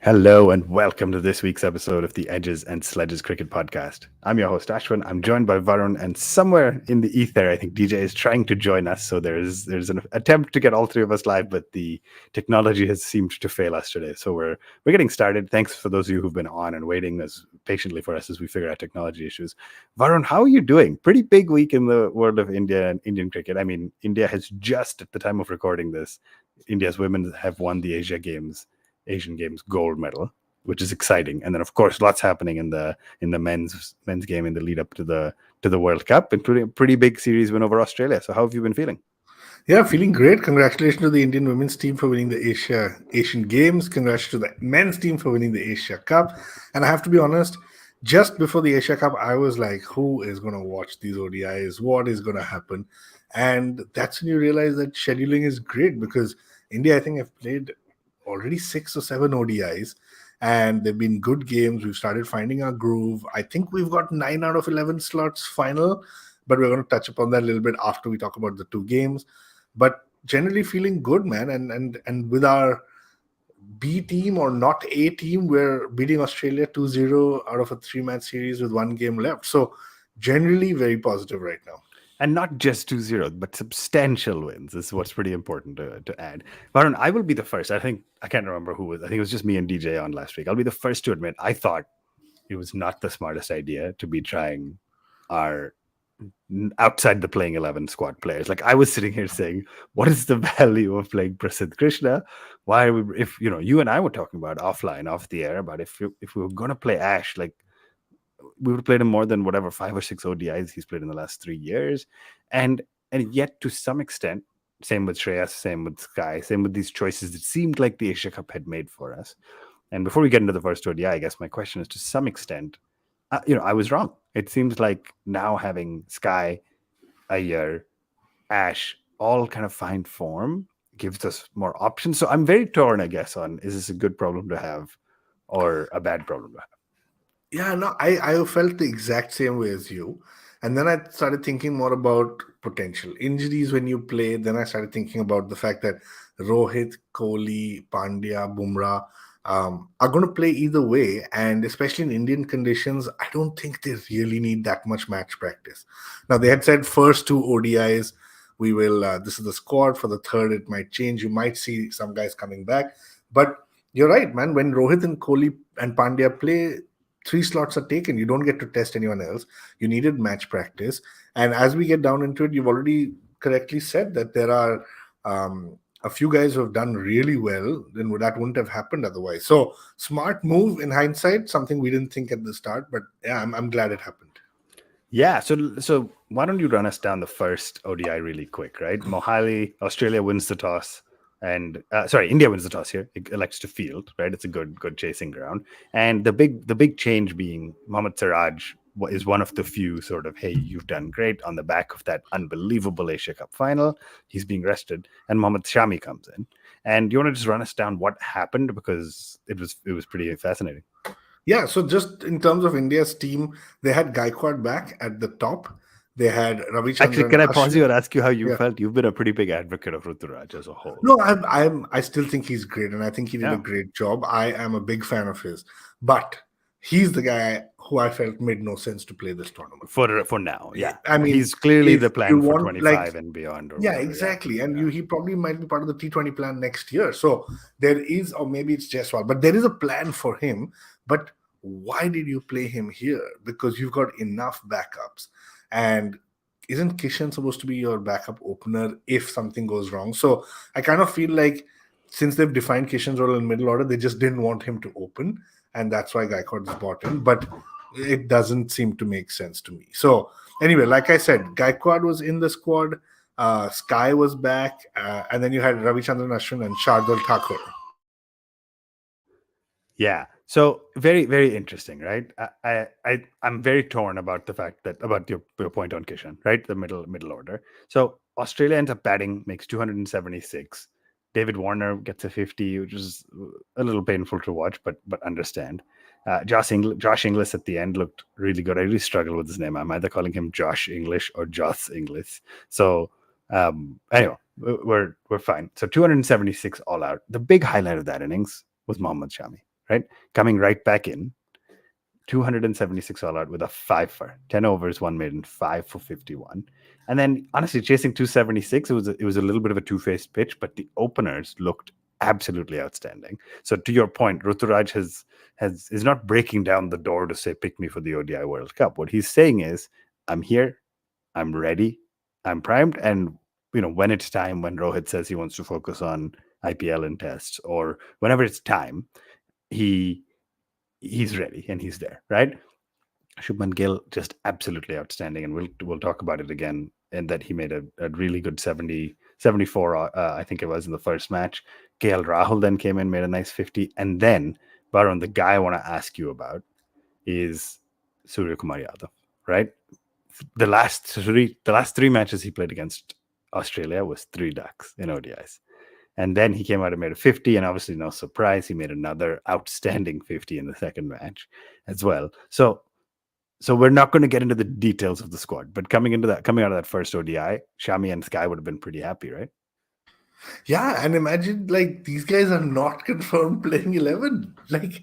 Hello and welcome to this week's episode of the Edges and Sledges Cricket Podcast. I'm your host Ashwin. I'm joined by Varun, and somewhere in the ether, I think DJ is trying to join us. So there's an attempt to get all three of us live, but the technology has seemed to fail us today. So we're getting started. Thanks for those of you who've been on and waiting as patiently for us as we figure out technology issues. Varun, how are you doing? Pretty big week in the world of India and Indian cricket. I mean, India has just at the time of recording this, India's women have won the Asian Games gold medal, which is exciting. And then, of course, lots happening in the men's game in the lead up to the World Cup, including a pretty big series win over Australia. So, how have you been feeling? Yeah, feeling great. Congratulations to the Indian women's team for winning the Asian Games. Congratulations to the men's team for winning the Asia Cup. And I have to be honest, just before the Asia Cup, I was like, who is going to watch these ODIs? What is going to happen? And that's when you realize that scheduling is great because India, I think, have played already 6 or 7 ODIs and they've been good games. We've started finding our groove. I think we've got 9 out of 11 slots final, but we're going to touch upon that a little bit after we talk about the 2 games. But generally feeling good, man. And with our B team or not A team, we're beating Australia 2-0 out of a 3-match series with 1 game left. So generally very positive right now. And not just 2-0, but substantial wins is what's pretty important to add. Varun, I will be the first. I can't remember who was. I think it was just me and DJ on last week. I'll be the first to admit I thought it was not the smartest idea to be trying our outside the playing 11 squad players. Like, I was sitting here saying, what is the value of playing Prasidh Krishna? Why are we, if you and I were talking about offline, off the air, about if we were going to play Ash, like, we would have played him more than whatever 5 or 6 ODIs he's played in the last 3 years. And yet to some extent, same with Shreyas, same with Sky, same with these choices, it seemed like the Asia Cup had made for us. And before we get into the first ODI, I guess my question is, to some extent, I was wrong. It seems like now having Sky, Iyer, Ash all kind of find form gives us more options. So I'm very torn, I guess, on is this a good problem to have or a bad problem to have? Yeah, no, I felt the exact same way as you. And then I started thinking more about potential injuries when you play. Then I started thinking about the fact that Rohit, Kohli, Pandya, Bumrah are going to play either way. And especially in Indian conditions, I don't think they really need that much match practice. Now, they had said first 2 ODIs, we will, this is the squad. For the third, it might change. You might see some guys coming back. But you're right, man. When Rohit and Kohli and Pandya play, 3 slots are taken. You don't get to test anyone else. You needed match practice. And as we get down into it, you've already correctly said that there are a few guys who have done really well. Then that wouldn't have happened otherwise. So smart move in hindsight, something we didn't think at the start. But yeah, I'm glad it happened. Yeah, so why don't you run us down the first ODI really quick, right? Mohali, Australia wins the toss. And India wins the toss here. It elects to field, right? It's a good chasing ground. And the big change being Mohammad Siraj is one of the few sort of, hey, you've done great on the back of that unbelievable Asia Cup final. He's being rested, and Mohammad Shami comes in. And you want to just run us down what happened, because it was pretty fascinating. Yeah, so just in terms of India's team, they had Gaikwad back at the top. They had Ravichandran. Actually, can I pause you and ask you how you Yeah. felt? You've been a pretty big advocate of Ruturaj as a whole. No, I still think he's great, and I think he did a great job. I am a big fan of his, but he's the guy who I felt made no sense to play this tournament for now. Yeah, I mean, he's clearly the plan for 25 like, and beyond. Or yeah, whatever, exactly. And he probably might be part of the T20 plan next year. So there is, or maybe it's Jaiswal, but there is a plan for him. But why did you play him here? Because you've got enough backups. And isn't Kishan supposed to be your backup opener if something goes wrong? So I kind of feel like since they've defined Kishan's role in middle order, they just didn't want him to open. And that's why Gaikwad is brought in. But it doesn't seem to make sense to me. So anyway, like I said, Gaikwad was in the squad. Sky was back. And then you had Ravichandran Ashwin and Shardul Thakur. Yeah. So very, very interesting, right? I'm very torn about the fact that about your point on Kishan, right? The middle order. So Australia ends up batting, makes 276. David Warner gets a 50, which is a little painful to watch, but understand. Josh Inglis at the end looked really good. I really struggle with his name. I'm either calling him Josh English or Joss Inglis. So anyway, we're fine. So 276 all out. The big highlight of that innings was Mohammad Shami. right? Coming right back in, 276 all out with a 5 for 10 overs, 1 maiden, 5 for 51. And then honestly, chasing 276, it was a little bit of a two-faced pitch, but the openers looked absolutely outstanding. So to your point, Ruturaj is not breaking down the door to say pick me for the ODI World Cup. What he's saying is, I'm here, I'm ready, I'm primed, and when it's time, when Rohit says he wants to focus on IPL and tests, or whenever it's time, he he's ready and he's there, right? Shubman Gill just absolutely outstanding, and we'll talk about it again. And that he made a really good 74, I think it was in the first match. KL Rahul then came in, made a nice 50, and then Varun, the guy I want to ask you about is Surya Kumar Yadav, right? The last three matches he played against Australia was 3 ducks in ODIs. And then he came out and made a 50, and obviously, no surprise, he made another outstanding 50 in the second match as well. So we're not going to get into the details of the squad, but coming out of that first ODI, Shami and Sky would have been pretty happy, right? Yeah, and imagine like these guys are not confirmed playing 11. Like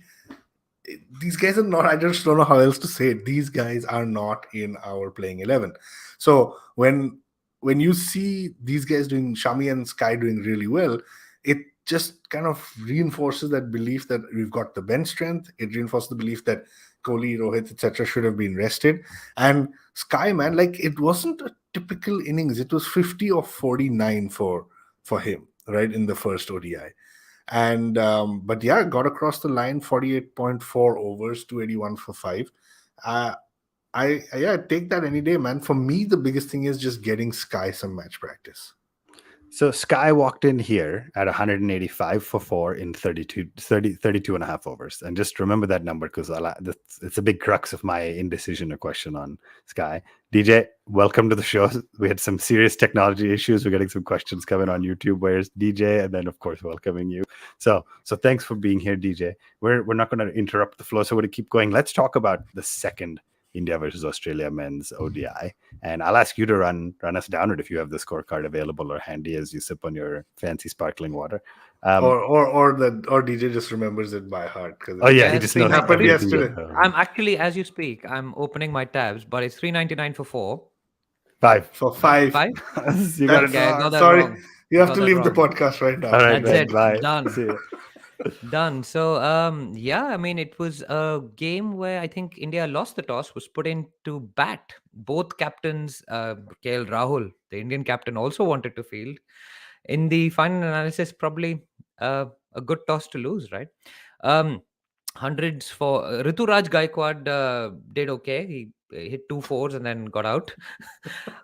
these guys are not. I just don't know how else to say it. These guys are not in our playing 11. So when you see these guys doing, Shami and Sky doing really well, it just kind of reinforces that belief that we've got the bench strength. It reinforces the belief that Kohli, Rohit, etc. should have been rested. And Sky, man, like it wasn't a typical innings. It was 50 or 49 for him, right, in the first ODI. And but yeah, got across the line, 48.4 overs, 281 for 5. I take that any day, man. For me, the biggest thing is just getting Sky some match practice. So Sky walked in here at 185 for 4 in 32 and a half overs. And just remember that number, because it's a big crux of my indecision or question on Sky. DJ, welcome to the show. We had some serious technology issues. We're getting some questions coming on YouTube. Where's DJ? And then, of course, welcoming you. So thanks for being here, DJ. We're not going to interrupt the flow, so we're going to keep going. Let's talk about the second India versus Australia men's ODI. And I'll ask you to run us down it if you have the scorecard available or handy as you sip on your fancy sparkling water. Or DJ just remembers it by heart. Oh yeah, Yeah, he it's just knows 399. happened everything. yesterday. I'm actually, as you speak, I'm opening my tabs, but it's 399 for 4. 5 For 5. 5? You got it. Okay, I got that Sorry, wrong. you have Got to that leave the wrong. podcast right now. All right, That's man, it. bye. Done. See you. Done. So, yeah, I mean, it was a game where I think India lost the toss, was put in to bat. Both captains, KL Rahul, the Indian captain, also wanted to field. In the final analysis, probably a good toss to lose, right? Hundreds for Rituraj Gaikwad did okay. He hit 2 fours and then got out.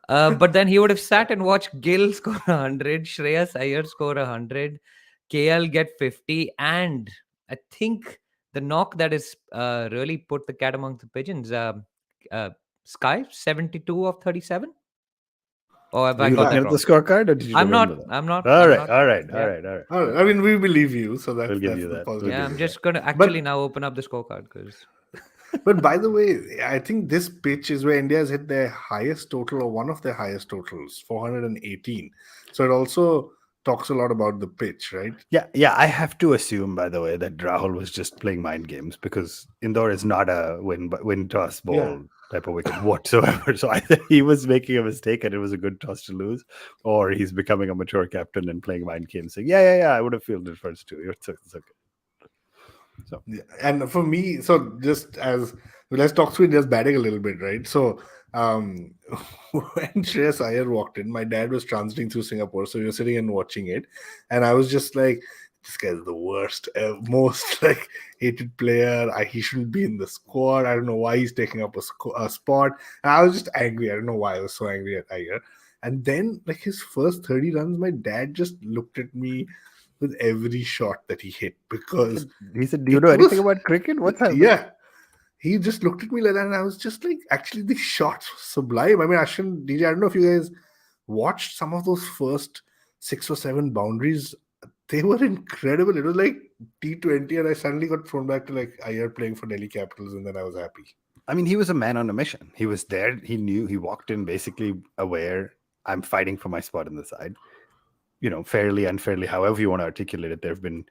But then he would have sat and watched Gill score 100, Shreyas Iyer score 100, KL get 50, and I think the knock that is really put the cat among the pigeons. Sky 72 of 37. Or have Were I you got looking that at the wrong? scorecard, or did you I'm remember not. that? I'm not. All I'm right, not. all right, Yeah. all right, all right. All right. I mean, we believe you, so that's, We'll give that's you the that. positive. Yeah, I'm news, just gonna actually now open up the scorecard because But by the way, I think this pitch is where India has hit their highest total, or one of their highest totals, 418. So it also talks a lot about the pitch, right? Yeah. I have to assume, by the way, that Rahul was just playing mind games, because Indore is not a win toss ball Yeah. type of wicket whatsoever. So either he was making a mistake and it was a good toss to lose, or he's becoming a mature captain and playing mind games, saying, yeah, I would have fielded first too. It's okay. So Yeah. And for me, so just as let's talk through India's batting a little bit, right? So when Shreyas Iyer walked in, my dad was transiting through Singapore, so we were sitting and watching it, and I was just like, "This guy's the worst, most like hated player. He shouldn't be in the squad. I don't know why he's taking up a spot." And I was just angry. I don't know why I was so angry at Iyer. And then, like his first 30 runs, my dad just looked at me with every shot that he hit, because he said, "Do you it know anything was- about cricket? What's happening?" yeah, he just looked at me like that, and I was just like, actually, the shots were sublime. I mean, Ashwin, DJ, I don't know if you guys watched some of those first 6 or 7 boundaries. They were incredible. It was like T20, and I suddenly got thrown back to like Iyer playing for Delhi Capitals, and then I was happy. I mean, he was a man on a mission. He was there. He knew. He walked in basically aware, I'm fighting for my spot in the side. Fairly, unfairly, however you want to articulate it. There have been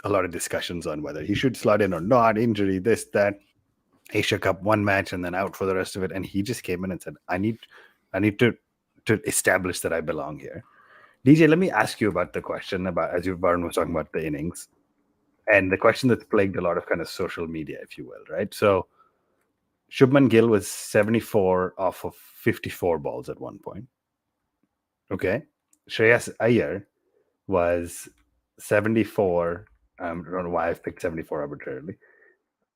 a lot of discussions on whether he should slot in or not, injury, this, that. Asia Cup one match and then out for the rest of it. And he just came in and said, I need to establish that I belong here. DJ, let me ask you about the question about, as you Varun was talking about the innings, and the question that's plagued a lot of kind of social media, if you will, right? So Shubman Gill was 74 off of 54 balls at one point. Okay. Shreyas Iyer was 74. I don't know why I've picked 74 arbitrarily.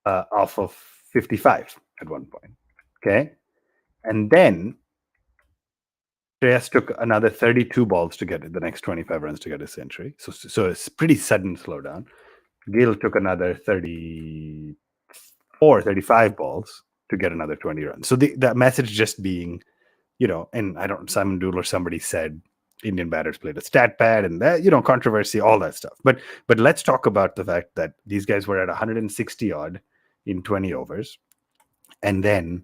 Off of 55 at one point. Okay. And then Shreyas took another 32 balls to get it, the next 25 runs to get a century. So it's pretty sudden slowdown. Gill took another 35 balls to get another 20 runs. So that message just being, and Simon Dool or somebody said Indian batters played a stat pad and that, controversy, all that stuff. But let's talk about the fact that these guys were at 160 odd in 20 overs. And then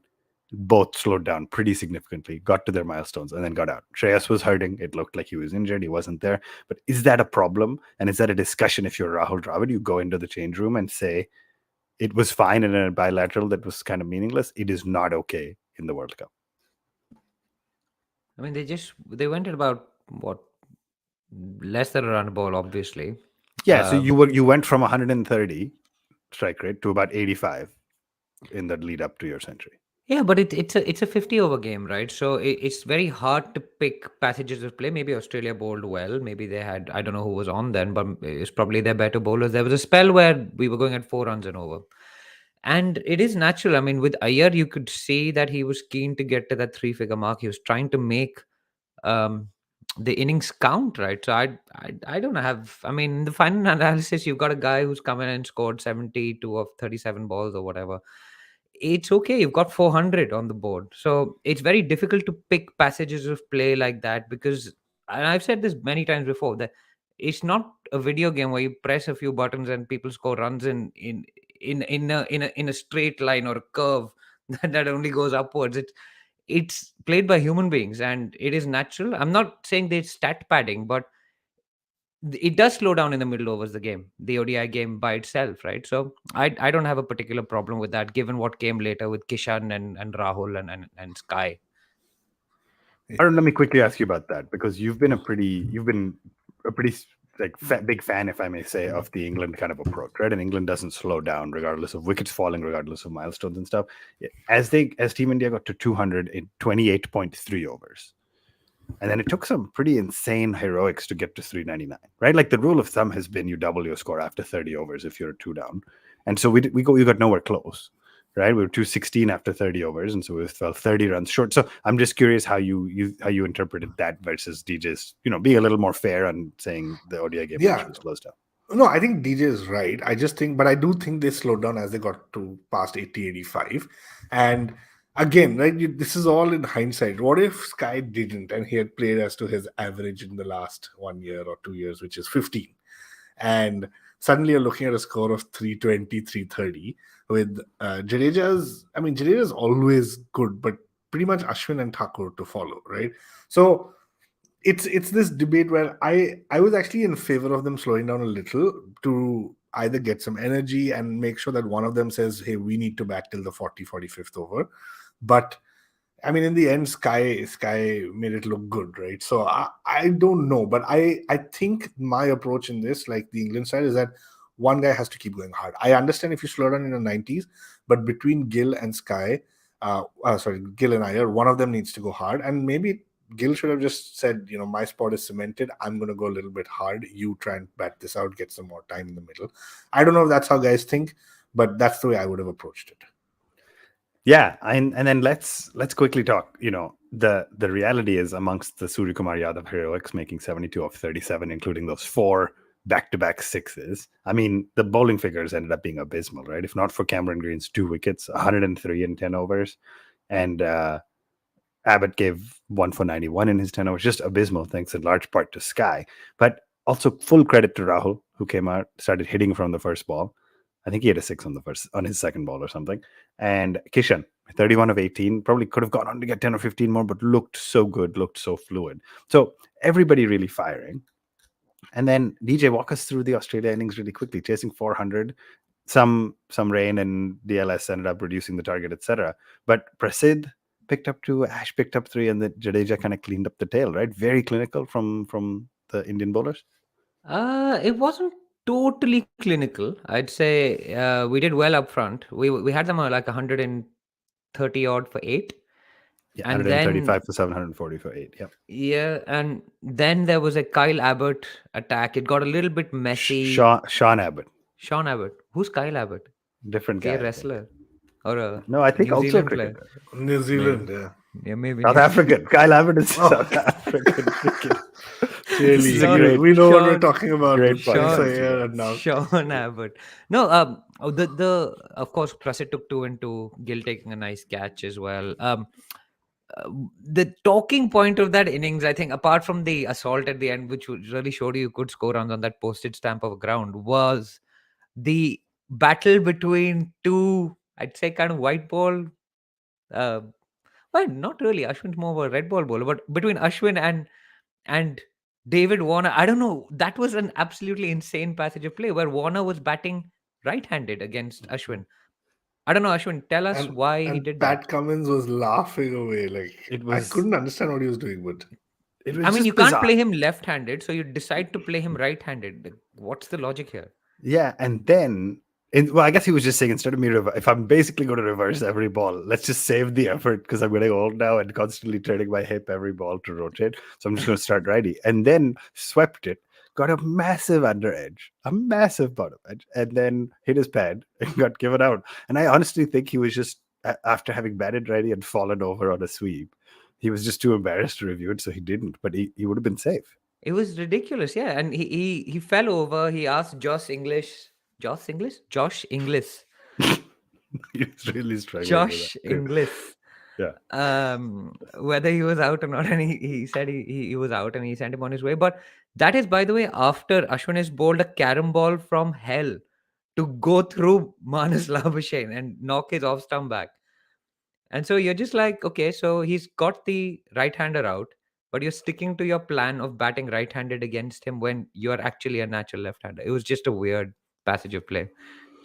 both slowed down pretty significantly, got to their milestones, and then got out. Shreyas was hurting. It looked like he was injured. He wasn't there. But is that a problem? And is that a discussion if you're Rahul Dravid? You go into the change room and say, it was fine in a bilateral that was kind of meaningless. It is not okay in the World Cup. I mean, they went at about what, less than a run ball, obviously. Yeah, so you went from 130 strike rate to about 85 in the lead up to your century. Yeah, but it's a 50 over game, right? So it's very hard to pick passages of play. Maybe Australia bowled well. Maybe they had, I don't know who was on then, but it's probably their better bowlers. There was a spell where we were going at 4 runs and over. And it is natural. I mean, with Iyer, you could see that he was keen to get to that 3-figure mark. He was trying to make um, the innings count, right? So I don't have. I mean, in the final analysis, you've got a guy who's come in and scored 72 of 37 balls or whatever. It's okay. You've got 400 on the board, so it's very difficult to pick passages of play like that because, and I've said this many times before, that it's not a video game where you press a few buttons and people score runs in a straight line or a curve that only goes upwards. It's played by human beings and it is natural. I'm not saying there's stat padding, but it does slow down in the middle overs, the ODI game by itself, right? So I don't have a particular problem with that, given what came later with Kishan and Rahul and Sky. Arun, let me quickly ask you about that because you've been a pretty big fan, if I may say, of the England kind of approach, right? And England doesn't slow down regardless of wickets falling, regardless of milestones and stuff. As Team India got to 200 in 28.3 overs, and then it took some pretty insane heroics to get to 399, right? Like the rule of thumb has been you double your score after 30 overs if you're 2 down, and so we got nowhere close. Right, we were 216 after 30 overs, and so we fell 30 runs short. So I'm just curious how you interpreted that versus DJ's, being a little more fair on saying the ODI game actually slows down. No, I think DJ is right. I do think they slowed down as they got to past 80, 85. And again, right, this is all in hindsight. What if Sky didn't and he had played as to his average in the last 1 year or 2 years, which is 15? And suddenly you're looking at a score of 320, 330 with Jadeja's always good, but pretty much Ashwin and Thakur to follow, right? So it's this debate where I was actually in favor of them slowing down a little to either get some energy and make sure that one of them says, hey, we need to bat till the 45th over. But I mean, in the end, Sky made it look good, right? So I don't know, but I think my approach in this, like the England side, is that one guy has to keep going hard. I understand if you slow down in the 90s, but between Gill and Gill and Iyer, one of them needs to go hard. And maybe Gill should have just said, my spot is cemented. I'm going to go a little bit hard. You try and bat this out, get some more time in the middle. I don't know if that's how guys think, but that's the way I would have approached it. Yeah, and then let's quickly talk. The reality is amongst the Surya Kumar Yadav heroics, making 72 of 37, including those 4 back-to-back sixes. I mean, the bowling figures ended up being abysmal, right? If not for Cameron Green's 2 wickets, 103 in 10 overs, and Abbott gave 1 for 91 in his 10 overs. Just abysmal, thanks in large part to Sky. But also full credit to Rahul, who came out, started hitting from the first ball. I think he had a 6 on his second ball or something. And Kishan, 31 of 18, probably could have gone on to get 10 or 15 more, but looked so good, looked so fluid. So everybody really firing. And then DJ, walk us through the Australia innings really quickly, chasing 400. Some rain and DLS ended up reducing the target, etc. But Prasid picked up 2, Ash picked up 3, and the Jadeja kind of cleaned up the tail, right? Very clinical from the Indian bowlers. It wasn't totally clinical. I'd say we did well up front. We had them like 130 odd for 8. Yeah, And then 135 for 740 for 8. Yeah. yeah, and then there was a Kyle Abbott attack. It got a little bit messy. Sean Abbott, Sean Abbott. Who's Kyle Abbott? different Is he guy, a I think. wrestler or a No, I think New also a Zealand player? cricketer. New Zealand, yeah. Yeah, maybe South New African. Kyle Abbott is Oh. South African cricket. Clearly, is a great- we know what we're Sean- talking about. great With Shay podcast, Iyer yeah. and now. Sean Abbott. No, the of course Prasid took 2 and 2. Gill taking a nice catch as well. The talking point of that innings, I think, apart from the assault at the end, which really showed you could score runs on that postage stamp of ground, was the battle between 2, I'd say, kind of white ball. Well, not really. Ashwin's more of a red ball bowler, but between Ashwin and David Warner, I don't know. That was an absolutely insane passage of play where Warner was batting right-handed against Ashwin. I don't know, Ashwin. Tell us why he And did Pat that. Cummins was laughing away. Like It I was- couldn't understand what he was doing, but It was I mean, just you can't bizarre. play him left-handed, so you decide to play him right-handed. What's the logic here? Yeah, and then, well, I guess he was just saying instead of me, if I'm basically going to reverse every ball, let's just save the effort because I'm getting old now and constantly turning my hip every ball to rotate. So I'm just going to start righty, and then swept it, got a massive under edge, a massive bottom edge, and then hit his pad and got given out. And I honestly think he was just after having batted righty and fallen over on a sweep, he was just too embarrassed to review it, so he didn't. But he would have been safe. It was ridiculous, yeah. And he fell over. He asked Josh English, He was really struggling. Josh with that. Inglis. Yeah. Whether he was out or not, and he said he was out, and he sent him on his way. But that is, by the way, after Ashwin has bowled a carom ball from hell to go through Manas Labuschagne and knock his off stump back. And so you're just like, okay, so he's got the right-hander out, but you're sticking to your plan of batting right-handed against him when you're actually a natural left-hander. It was just a weird passage of play.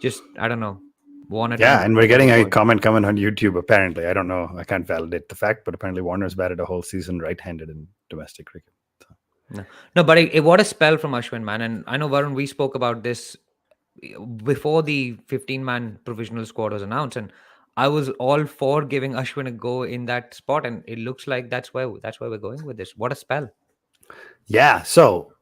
Just, I don't know. Warner Yeah, to and we're prove getting a point. comment coming on YouTube. Apparently, I don't know. I can't validate the fact, but apparently Warner's batted a whole season right-handed in domestic cricket. No, but what a spell from Ashwin, man. And I know, Varun, we spoke about this before the 15-man provisional squad was announced, and I was all for giving Ashwin a go in that spot, and it looks like that's where we're going with this. What a spell! Yeah, so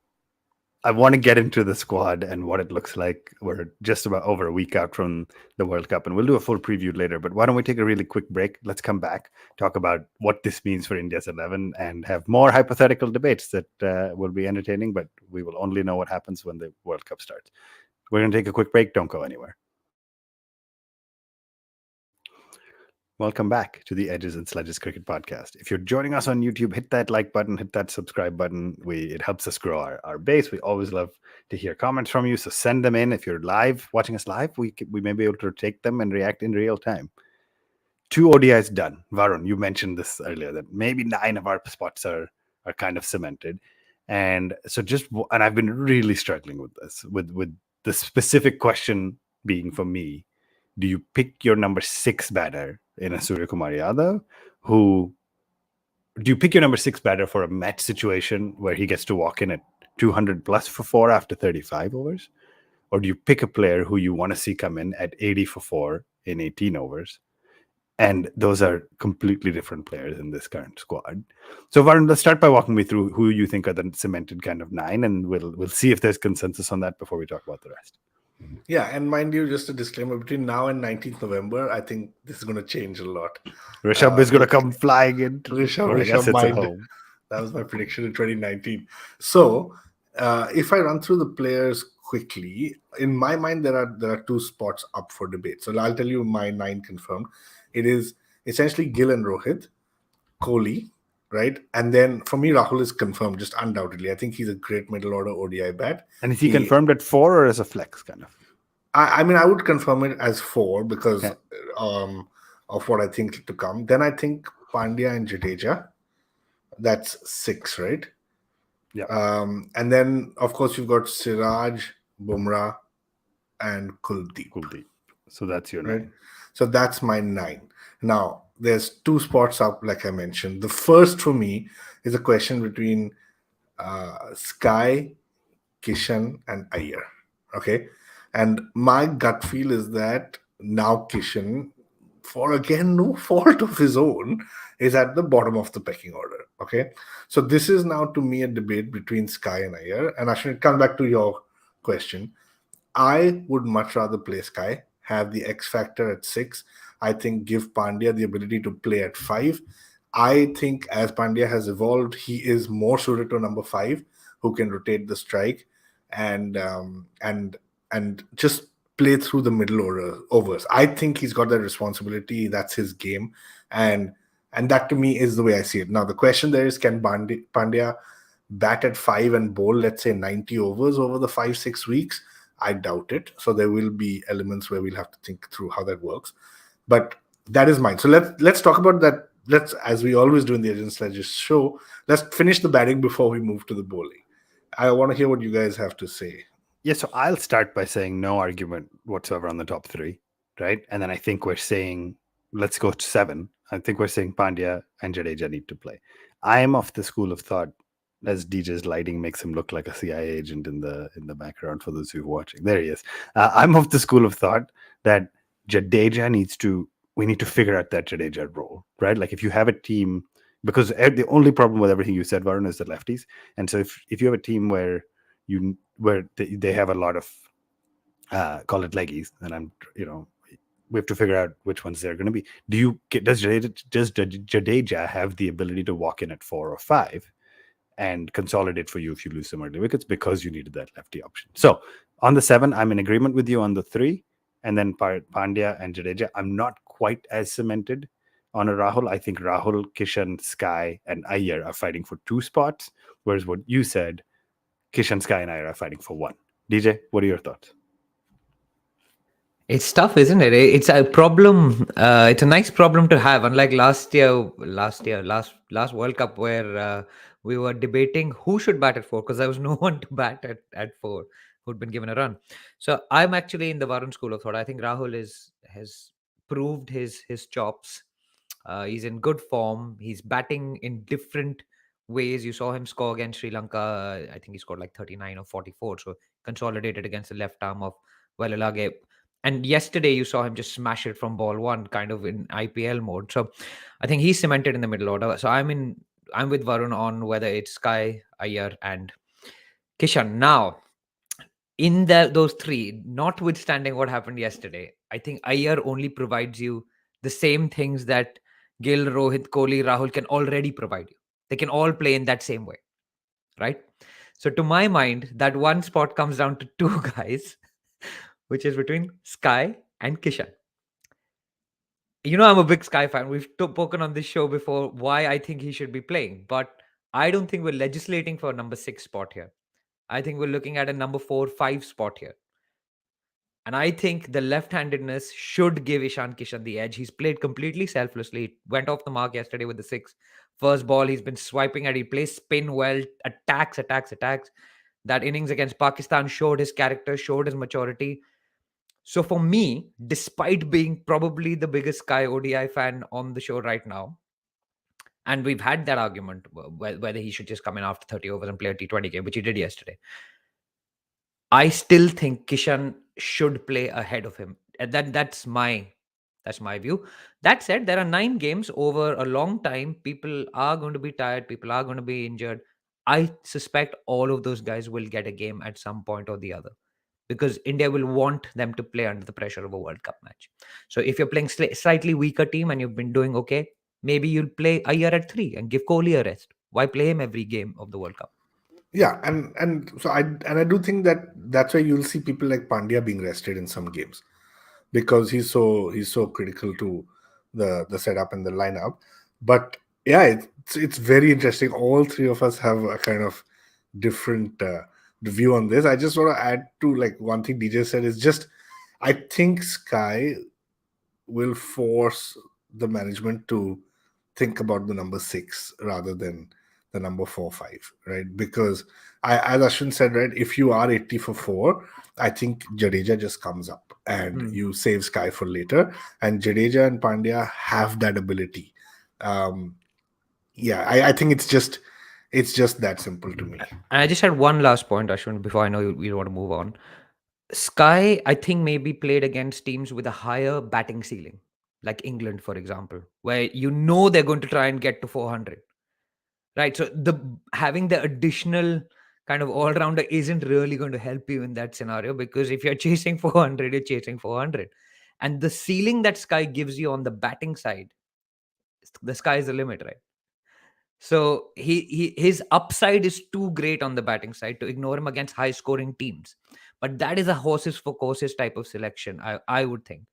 I want to get into the squad and what it looks like. We're just about over a week out from the World Cup, and we'll do a full preview later. But why don't we take a really quick break? Let's come back, talk about what this means for India's 11, and have more hypothetical debates that will be entertaining, but we will only know what happens when the World Cup starts. We're going to take a quick break. Don't go anywhere. Welcome back to the Edges and Sledges Cricket Podcast. If you're joining us on YouTube, hit that like button, hit that subscribe button. It helps us grow our base. We always love to hear comments from you, so send them in. If you're watching us live, we may be able to take them and react in real time. 2 ODIs done. Varun, you mentioned this earlier, that maybe 9 of our spots are kind of cemented. And so and I've been really struggling with this, with the specific question being for me, do you pick your number 6 batter in a Surya Kumar Yadav? Do you pick your number 6 batter for a match situation where he gets to walk in at 200 plus for 4 after 35 overs? Or do you pick a player who you want to see come in at 80 for 4 in 18 overs? And those are completely different players in this current squad. So Varun, let's start by walking me through who you think are the cemented kind of 9, and we'll see if there's consensus on that before we talk about the rest. yeah, and mind you, just a disclaimer, between now and 19th November, I think this is going to change a lot. Rishabh is going to come flying in. Rishabh might. That was my prediction in 2019. So, if I run through the players quickly, in my mind, there are 2 spots up for debate. So I'll tell you my 9 confirmed. It is essentially Gill and Rohit, Kohli, right? And then for me, Rahul is confirmed, just undoubtedly. I think he's a great middle order ODI bat. And is he confirmed at 4 or as a flex kind of? I mean, I would confirm it as 4 because of what I think to come. Then I think Pandya and Jadeja. That's 6, right? Yeah, And then, of course, you've got Siraj, Bumrah, and Kuldeep, Kuldeep. So that's your right? 9. So that's my 9. Now, there's two spots up, like I mentioned. The first for me is a question between Sky, Kishan, and Iyer. Okay. And my gut feel is that now Kishan, for again no fault of his own, is at the bottom of the pecking order. Okay. So this is now to me a debate between Sky and Iyer. And I should come back to your question. I would much rather play Sky, have the X factor at 6. I think give Pandya the ability to play at 5. I think as Pandya has evolved, he is more suited to number 5, who can rotate the strike and and just play through the middle order overs. I think he's got that responsibility. That's his game, and and that to me is the way I see it. Now the question there is, can Pandya bat at 5 and bowl, let's say 90 overs over the 5-6 weeks? I doubt it. So there will be elements where we'll have to think through how that works. But that is mine. So let's talk about that. Let's, as we always do in the Agents Legends show, let's finish the batting before we move to the bowling. I want to hear what you guys have to say. Yeah, so I'll start by saying no argument whatsoever on the top 3, right? And then I think we're saying let's go to 7. I think we're saying Pandya and Jadeja need to play. I am of the school of thought, as DJ's lighting makes him look like a CIA agent in the background for those who are watching. There he is. I'm of the school of thought that Jadeja needs to. We need to figure out that Jadeja role, right? Like if you have a team, because the only problem with everything you said, Varun, is the lefties, and so if you have a team where they have a lot of call it leggies, and we have to figure out which ones they're going to be. Does Jadeja have the ability to walk in at 4 or 5 and consolidate for you if you lose some early wickets because you needed that lefty option? So on the 7, I'm in agreement with you on the 3, and then Pandya and Jadeja. I'm not quite as cemented on a Rahul. I think Rahul, Kishan, Sky, and Iyer are fighting for 2 spots, whereas what you said, Kishan, Sky, and Iyer are fighting for 1. DJ, what are your thoughts? It's tough, isn't it? It's a problem. It's a nice problem to have. Unlike last World Cup, where we were debating who should bat at 4 because there was no one to bat at 4 who'd been given a run. So I'm actually in the Varun school of thought. I think Rahul has proved his chops. He's in good form. He's batting in different ways. You saw him score against Sri Lanka. I think he scored like 39 or 44. So consolidated against the left arm of Wellalage. And yesterday you saw him just smash it from ball 1, kind of in IPL mode. So I think he's cemented in the middle order. So I'm with Varun on whether it's Sky, Iyer, and Kishan. Now, in those 3, notwithstanding what happened yesterday, I think Iyer only provides you the same things that Gill, Rohit, Kohli, Rahul can already provide you. They can all play in that same way, right? So to my mind, that one spot comes down to 2 guys, which is between Sky and Kishan. I'm a big Sky fan. We've spoken on this show before why I think he should be playing, but I don't think we're legislating for a number 6 spot here. I think we're looking at a number 4, 5 spot here. And I think the left-handedness should give Ishan Kishan the edge. He's played completely selflessly. He went off the mark yesterday with the 6. First ball, he's been swiping at. He plays spin well, attacks. That innings against Pakistan showed his character, showed his maturity. So for me, despite being probably the biggest Sky ODI fan on the show right now, and we've had that argument whether he should just come in after 30 overs and play a T20 game, which he did yesterday, I still think Kishan should play ahead of him. And that's my view. That said, there are 9 games over a long time. People are going to be tired. People are going to be injured. I suspect all of those guys will get a game at some point or the other, because India will want them to play under the pressure of a World Cup match. So if you're playing slightly weaker team and you've been doing okay, maybe you'll play Iyer at 3 and give Kohli a rest. Why play him every game of the World Cup? Yeah, and I do think that that's why you'll see people like Pandya being rested in some games, because he's so critical to the setup and the lineup. But yeah, it's very interesting. All 3 of us have a kind of different view on this. I just want to add to, like, one thing DJ said is just, I think Sky will force the management to think about the number 6 rather than the number 4-5, right? Because as Ashwin said, right, if you are 80 for 4, I think Jadeja just comes up and Hmm. you save Sky for later. And Jadeja and Pandya have that ability. Um, yeah, I think it's just that simple to me. And I just had one last point, Ashwin, before I know we want to move on. Sky, I think, maybe played against teams with a higher batting ceiling, like England, for example, where they're going to try and get to 400, right? So having the additional kind of all rounder isn't really going to help you in that scenario, because if you're chasing 400, you're chasing 400, and the ceiling that Sky gives you on the batting side, the sky is the limit, right? So his upside is too great on the batting side to ignore him against high scoring teams. But that is a horses for courses type of selection, I would think.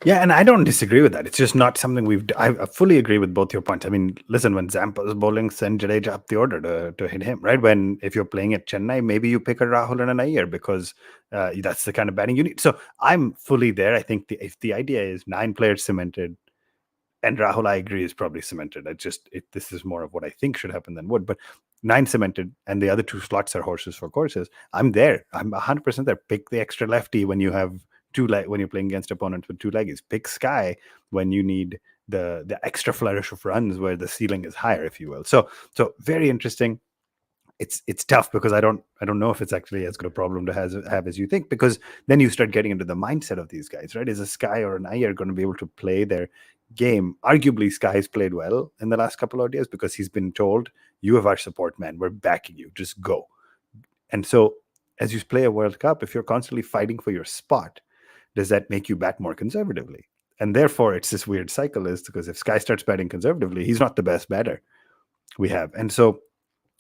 Yeah, and I don't disagree with that. It's just not something I fully agree with both your points. I mean, listen, when Zampa's bowling, send Jadeja up the order to hit him, right? If you're playing at Chennai, maybe you pick a Rahul and an Iyer because that's the kind of batting you need. So I'm fully there. I think if the idea is 9 players cemented, and Rahul, I agree, is probably cemented. This is more of what I think should happen than would. But 9 cemented, and the other 2 slots are horses for courses. I'm there. I'm 100% there. Pick the extra lefty when you have when you're playing against opponents with 2 leggies. Pick Sky when you need the extra flourish of runs where the ceiling is higher, if you will. So very interesting. It's tough because I don't know if it's actually as good a problem to have as you think, because then you start getting into the mindset of these guys, right? Is a Sky or an Iyer going to be able to play their game? Arguably, Sky's played well in the last couple of days because he's been told, you have our support, man. We're backing you. Just go. And so as you play a World Cup, if you're constantly fighting for your spot, does that make you bat more conservatively? And therefore, it's this weird cycle, is because if Sky starts batting conservatively, he's not the best batter we have. And so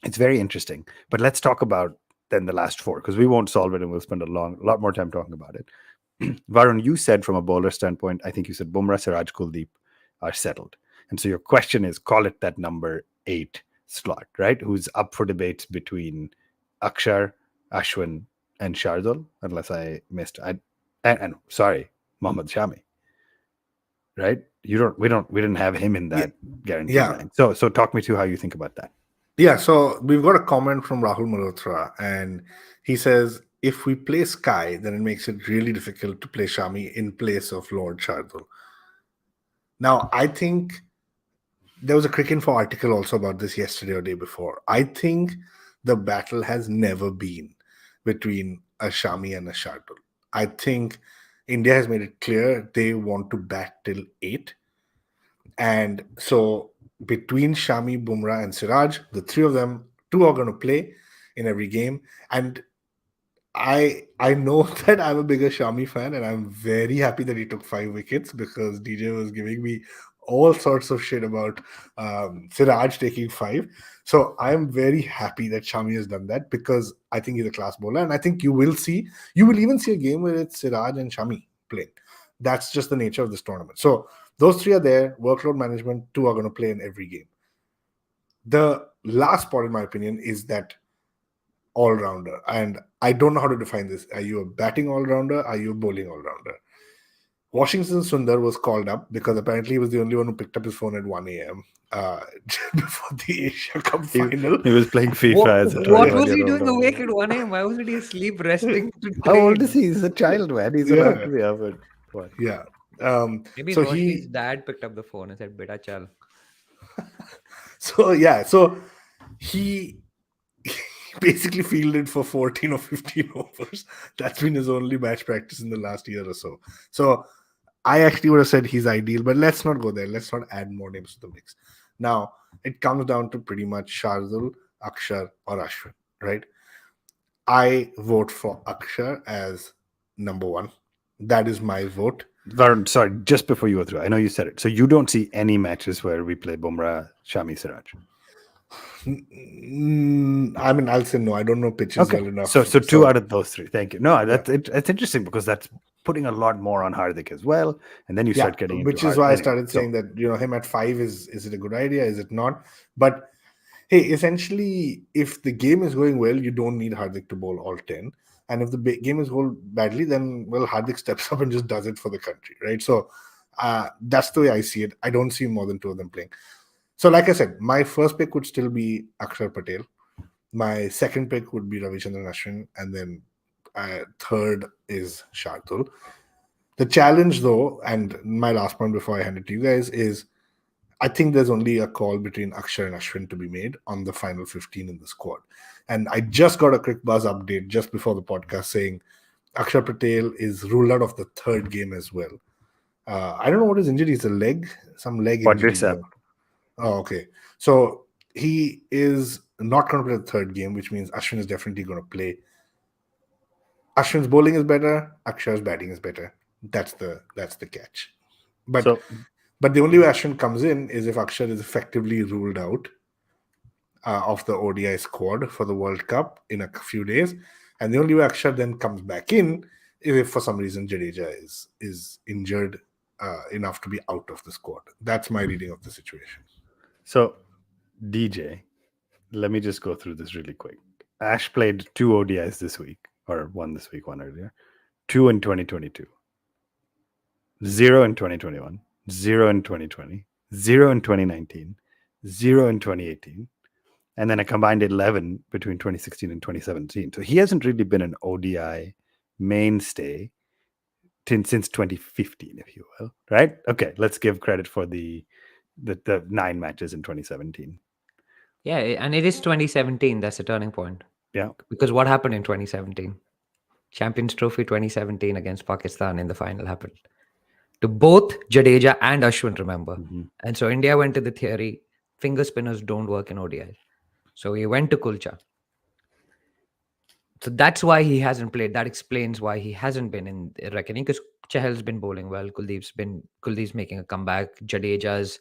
it's very interesting. But let's talk about then the last 4, because we won't solve it and we'll spend a lot more time talking about it. Varun, you said from a bowler standpoint, I think you said Bumrah, Siraj, Kuldeep are settled. And so your question is, call it that number 8 slot, right? Who's up for debates between Akshar, Ashwin, and Shardul, unless I missed. And sorry, Mohammad Shami, right? We didn't have him in Yeah, that guarantee yeah, line. So talk me through how you think about that. yeah. So we've got a comment from Rahul Malhotra, and he says, if we play Sky, then it makes it really difficult to play Shami in place of Lord Shardul. Now, I think there was a Cricinfo article also about this yesterday or day before. I think the battle has never been between a Shami and a Shardul. I think India has made it clear they want to bat till 8. And so between Shami, Bumrah, and Siraj, the 3 of them, 2 are going to play in every game. And I know that I'm a bigger Shami fan, and I'm very happy that he took 5 wickets, because DJ was giving me all sorts of shit about Siraj taking 5. So I'm very happy that Shami has done that, because I think he's a class bowler, and I think you will even see a game where it's Siraj and Shami playing. That's just the nature of this tournament. So those 3 are there. Workload management, 2 are going to play in every game. The last part, in my opinion, is that all-rounder. And I don't know how to define this. Are you a batting all-rounder? Are you a bowling all-rounder? Washington Sundar was called up because apparently he was the only one who picked up his phone at 1 a.m. Before the Asia Cup final. He was playing What, FIFA as a what was he 21-year-old. doing awake at 1 a.m.? Why wasn't he asleep resting to How play? old is he? He's a child, man. He's allowed Yeah, to be up at what? yeah. Maybe So Roshni's dad picked up the phone and said, Beta chal. so he basically fielded for 14 or 15 overs. That's been his only match practice in the last year or so. So I actually would have said he's ideal, but let's not go there. Let's not add more names to the mix. Now, it comes down to pretty much Shardul, Akshar, or Ashwin, right? I vote for Akshar as number 1. That is my vote. Varun, sorry, just before you go through, I know you said it. So you don't see any matches where we play Bumrah, Shami, Siraj? I mean, I'll say no. I don't know pitches well enough. So 2 out of those 3. Thank you. No, that's interesting, because that's putting a lot more on Hardik as well. And then you start getting into which is why I started saying that, him at 5 is it a good idea? Is it not? But hey, essentially, if the game is going well, you don't need Hardik to bowl all 10. And if the game is going badly, then, well, Hardik steps up and just does it for the country, right? So that's the way I see it. I don't see more than 2 of them playing. So, like I said, my first pick would still be Akshar Patel. My second pick would be Ravichandran Ashwin, and then third is Shardul. The challenge, though, and my last point before I hand it to you guys is I think there's only a call between Akshar and Ashwin to be made on the final 15 in the squad. And I just got a quick buzz update just before the podcast saying Akshar Patel is ruled out of the third game as well. I don't know what his injury is, a leg, some leg injury. Quadricep. Oh, okay. So he is not going to play the third game, which means Ashwin is definitely going to play. Ashwin's bowling is better. Akshar's batting is better. That's the catch. But So but the only way Ashwin comes in is if Akshar is effectively ruled out of the ODI squad for the World Cup in a few days, and the only way Akshar then comes back in is if for some reason Jadeja is injured enough to be out of the squad. That's my reading of the situation. So, DJ, let me just go through this really quick. Ash played 2 ODIs this week, or one this week, one earlier. 2 in 2022, 0 in 2021, 0 in 2020, 0 in 2019, 0 in 2018, and then a combined 11 between 2016 and 2017. So he hasn't really been an ODI mainstay since 2015, if you will, right? Okay, let's give credit for the 9 matches in 2017. Yeah, and it is 2017. That's the turning point. Yeah. Because what happened in 2017? Champions Trophy 2017 against Pakistan in the final happened. To both Jadeja and Ashwin, remember. Mhm. And so India went to the theory, finger spinners don't work in ODI. So he went to Kulcha. So that's why he hasn't played. That explains why he hasn't been in the reckoning, because Chahal's been bowling well. Kuldeep's making a comeback. Jadeja's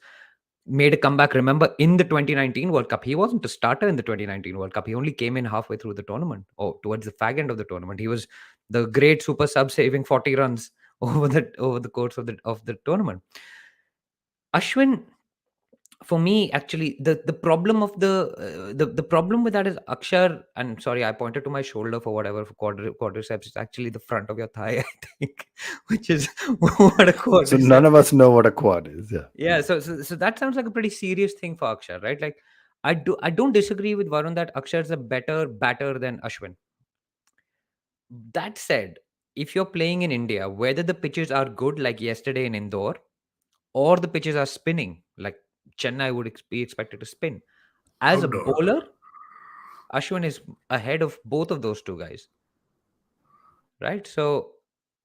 made a comeback. Remember, in the 2019 World Cup, he wasn't a starter in the 2019 World Cup. He only came in halfway through the tournament, or towards the fag end of the tournament. He was the great super sub, saving 40 runs over the course of the tournament. Ashwin, for me, actually, the problem of the problem with that is Akshar. And sorry, I pointed to my shoulder for whatever, for quadriceps. It's actually the front of your thigh, I think, which is what a quadriceps. So none of us know what a quad is. Yeah. Yeah, so that sounds like a pretty serious thing for Akshar, right? Like, I don't disagree with Varun that Akshar is a better batter than Ashwin. That said, if you're playing in India, whether the pitches are good like yesterday in Indore, or the pitches are spinning like Chennai would be expected to spin, as a Outdoor. bowler, Ashwin is ahead of both of those two guys, right? So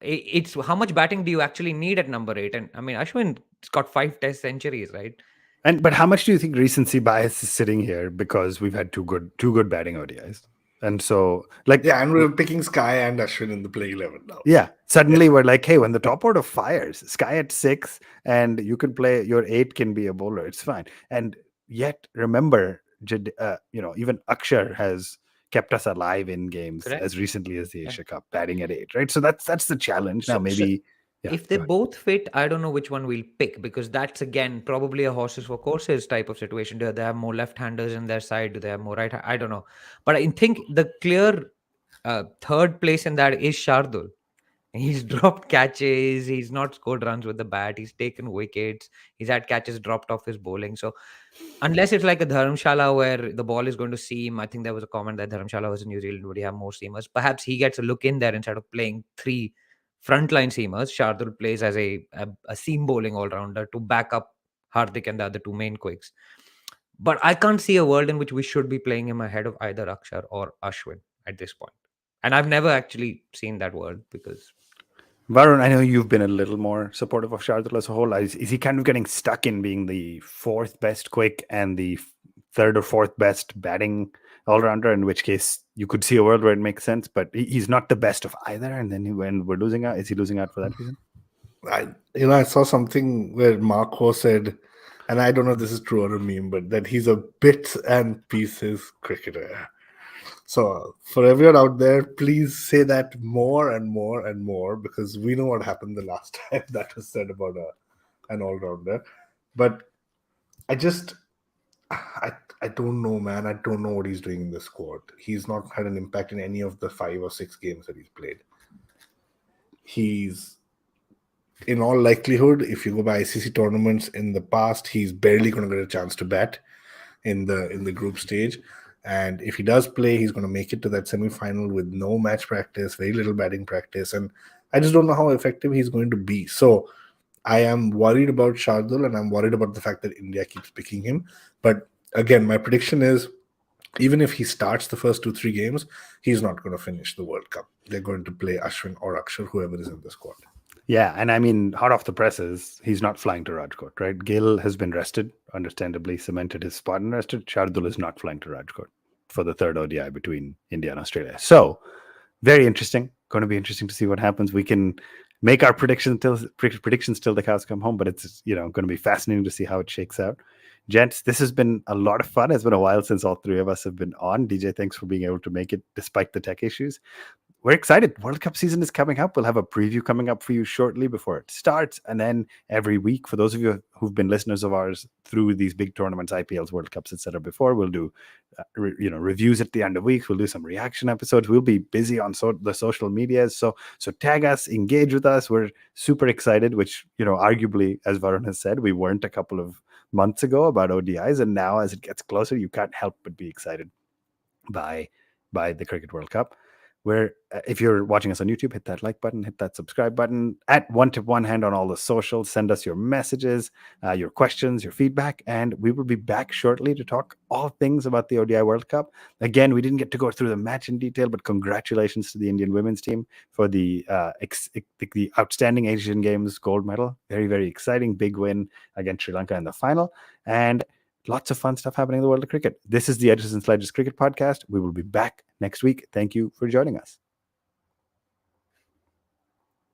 it's how much batting do you actually need at number 8? And I mean, Ashwin's got 5 Test centuries, right? But how much do you think recency bias is sitting here because we've had two good batting ODIs? And so, like, Yeah, and we're picking Sky and Ashwin in the play 11 now. yeah, suddenly we're like, hey, when the top order fires, Sky at 6, and you can play your 8 can be a bowler. It's fine. And yet, remember, even Akshar has kept us alive in games Correct. as recently as the Yeah. Asia Cup, batting at 8, right? So that's the challenge. Now, So- maybe. Yeah, if they're go ahead. both fit, I don't know which one we'll pick, because that's again probably a horses for courses type of situation. Do they have more left-handers in their side? Do they have more right? I don't know, but I think the clear third place in that is Shardul. He's dropped catches. He's not scored runs with the bat. He's taken wickets. He's had catches dropped off his bowling. So unless it's like a Dharamshala where the ball is going to seam, I think there was a comment that Dharamshala was in New Zealand. Would he have more seamers? Perhaps he gets a look in there instead of playing 3 frontline seamers. Shardul plays as a seam bowling all rounder to back up Hardik and the other 2 main quicks. But I can't see a world in which we should be playing him ahead of either Akshar or Ashwin at this point. And I've never actually seen that world, because Varun, I know you've been a little more supportive of Shardul as a whole. Is he kind of getting stuck in being the 4th best quick and the 3rd or 4th best batting all-rounder, in which case you could see a world where it makes sense, but he's not the best of either, and then when we're losing out, is he losing out for that reason? I saw something where Mark Ho said, and I don't know if this is true or a meme, but that he's a bits and pieces cricketer. So for everyone out there, please say that more and more and more, because we know what happened the last time that was said about an all-rounder. But I don't know, man. I don't know what he's doing in the squad. He's not had an impact in any of the 5 or 6 games that he's played. in all likelihood, if you go by ICC tournaments in the past, he's barely going to get a chance to bat in the group stage. And if he does play, he's going to make it to that semi-final with no match practice, very little batting practice, and I just don't know how effective he's going to be. So I am worried about Shardul, and I'm worried about the fact that India keeps picking him. But again, my prediction is even if he starts the first 2-3 games, he's not going to finish the World Cup. They're going to play Ashwin or Akshar, whoever is in the squad. Yeah, and I mean, hot off the presses, he's not flying to Rajkot, right? Gill has been rested, understandably cemented his spot and rested. Shardul is not flying to Rajkot for the third ODI between India and Australia. So, very interesting. Going to be interesting to see what happens. We can make our predictions till the cows come home, but it's going to be fascinating to see how it shakes out. Gents, this has been a lot of fun. It's been a while since all three of us have been on. DJ, thanks for being able to make it despite the tech issues. We're excited. World Cup season is coming up. We'll have a preview coming up for you shortly before it starts. And then every week, for those of you who've been listeners of ours through these big tournaments, IPLs, World Cups, etc. before, we'll do reviews at the end of weeks. We'll do some reaction episodes. We'll be busy on the social medias. So tag us, engage with us. We're super excited, which, arguably, as Varun has said, we weren't a couple of months ago about ODIs. And now as it gets closer, you can't help but be excited by the Cricket World Cup. Where if you're watching us on YouTube, hit that like button, hit that subscribe button, at One Tip One Hand on all the socials. Send us your messages, your questions, your feedback, and we will be back shortly to talk all things about the ODI World Cup. Again, we didn't get to go through the match in detail, but congratulations to the Indian women's team for the outstanding Asian Games gold medal. Very, very exciting, big win against Sri Lanka in the final. And lots of fun stuff happening in the world of cricket. This is the Edges and Sledges Cricket Podcast. We will be back next week. Thank you for joining us.